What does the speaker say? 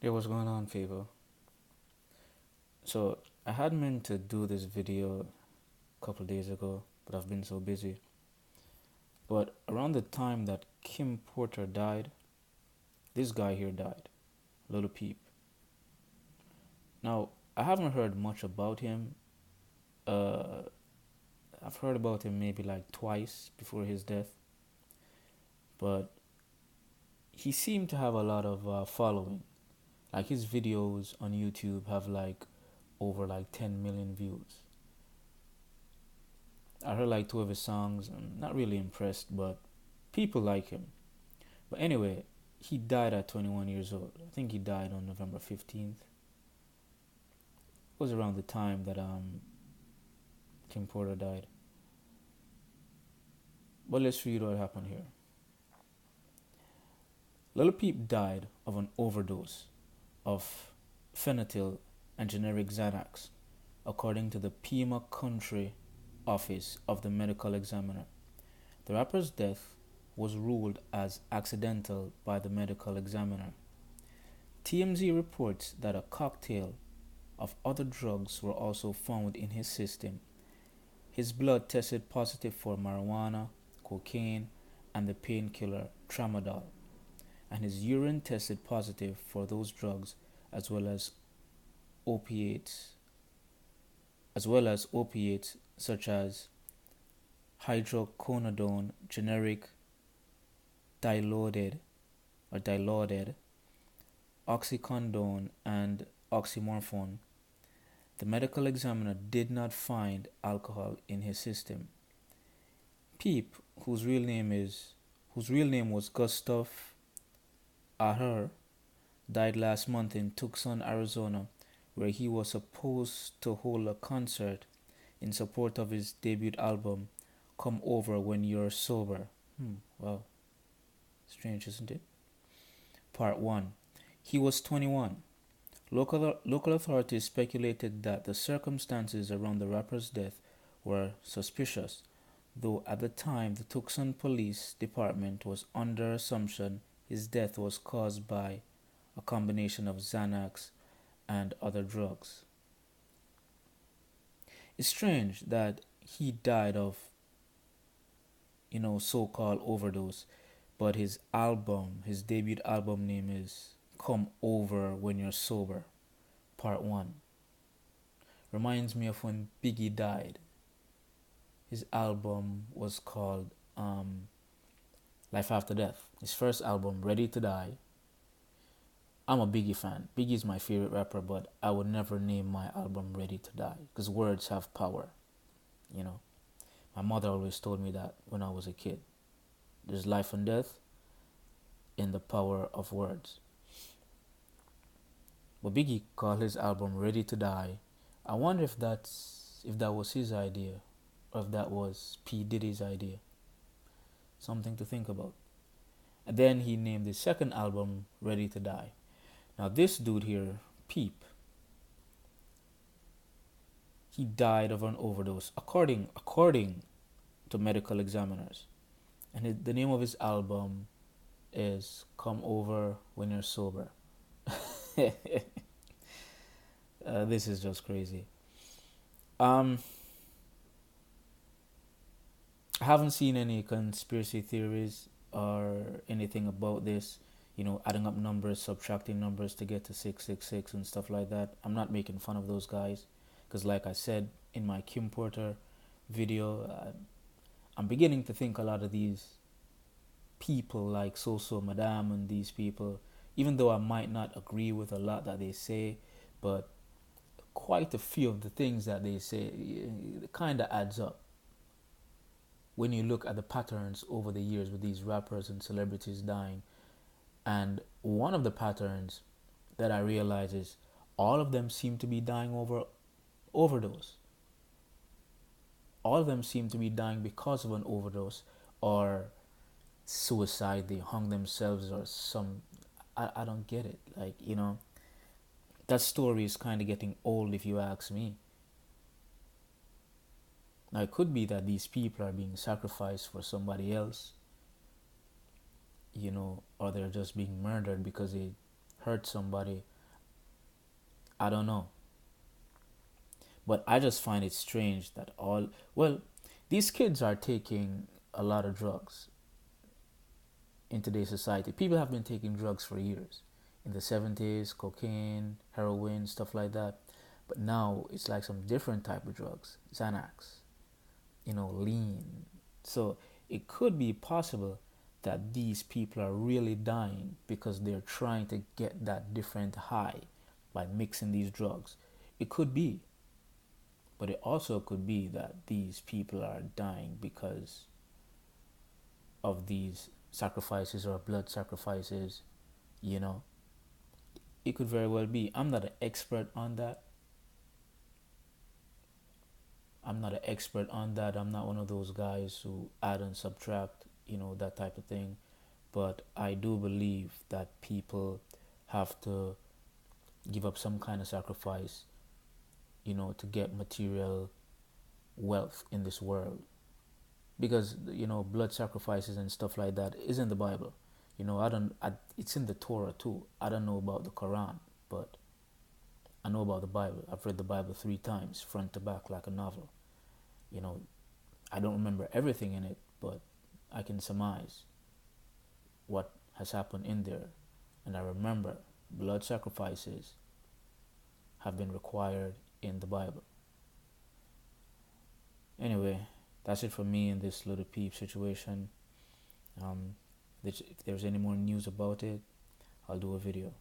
Hey, what's going on, Favor? So, I had meant to do this video a couple days ago, but I've been so busy. But around the time that Kim Porter died, this guy here died, Lil Peep. Now, I haven't heard much about him. Uh, I've heard about him maybe like twice before his death, but he seemed to have a lot of following. Like his videos on YouTube have like over like 10 million views. I heard like two of his songs. I'm not really impressed, but people like him. But anyway, he died at 21 years old. I think he died on November 15th. It was around the time that Kim Porter died. But let's read what happened here. Lil Peep died of an overdose of phenyl and generic Xanax, according to the Pima Country Office of the Medical Examiner. The rapper's death was ruled as accidental by the medical examiner. TMZ reports that a cocktail of other drugs were also found in his system. His blood tested positive for marijuana, cocaine, and the painkiller tramadol, and his urine tested positive for those drugs as well as opiates, such as hydrocodone, generic dilaudid oxycodone, and oxymorphone. The medical examiner did not find alcohol in his system. Peep, whose real name was Gustav Aher, died last month in Tucson, Arizona, where he was supposed to hold a concert in support of his debut album, Come Over When You're Sober. Wow. Strange, isn't it? Part 1. He was 21. Local authorities speculated that the circumstances around the rapper's death were suspicious, though at the time the Tucson Police Department was under assumption his death was caused by a combination of Xanax and other drugs. It's strange that he died of, so-called overdose, but his debut album name is Come Over When You're Sober, Part 1. Reminds me of when Biggie died. His album was called Life After Death. His first album, Ready to Die. I'm a Biggie fan. Biggie's my favorite rapper, but I would never name my album Ready to Die because words have power. My mother always told me that when I was a kid. There's life and death in the power of words. But Biggie called his album Ready to Die. I wonder if that was his idea or if that was P. Diddy's idea. Something to think about. And then he named his second album Ready to Die. Now this dude here, Peep, he died of an overdose, according to medical examiners. And the name of his album is Come Over When You're Sober. This is just crazy. I haven't seen any conspiracy theories or anything about this, adding up numbers, subtracting numbers to get to 666 and stuff like that. I'm not making fun of those guys because, like I said in my Kim Porter video, I'm beginning to think a lot of these people like So Madame and these people, even though I might not agree with a lot that they say, but quite a few of the things that they say it kind of adds up when you look at the patterns over the years with these rappers and celebrities dying. And one of the patterns that I realize is all of them seem to be dying over overdose. All of them seem to be dying because of an overdose or suicide. They hung themselves or some. I don't get it. That story is kind of getting old if you ask me. Now it could be that these people are being sacrificed for somebody else, or they're just being murdered because they hurt somebody I don't know. But I just find it strange that well, these kids are taking a lot of drugs in today's society. People have been taking drugs for years. In the 70s, cocaine, heroin, stuff like that. But now it's like some different type of drugs. Xanax, lean. So it could be possible that these people are really dying because they're trying to get that different high by mixing these drugs. It could be. But it also could be that these people are dying because of these sacrifices or blood sacrifices, you know. It could very well be. I'm not an expert on that. I'm not one of those guys who add and subtract, that type of thing. But I do believe that people have to give up some kind of sacrifice, to get material wealth in this world. Because, blood sacrifices and stuff like that is in the Bible. It's in the Torah too. I don't know about the Quran, but I know about the Bible. I've read the Bible 3 times, front to back, like a novel. You know, I don't remember everything in it, but I can surmise what has happened in there. And I remember blood sacrifices have been required in the Bible. Anyway, that's it for me in this Lil Peep situation. If there's any more news about it, I'll do a video.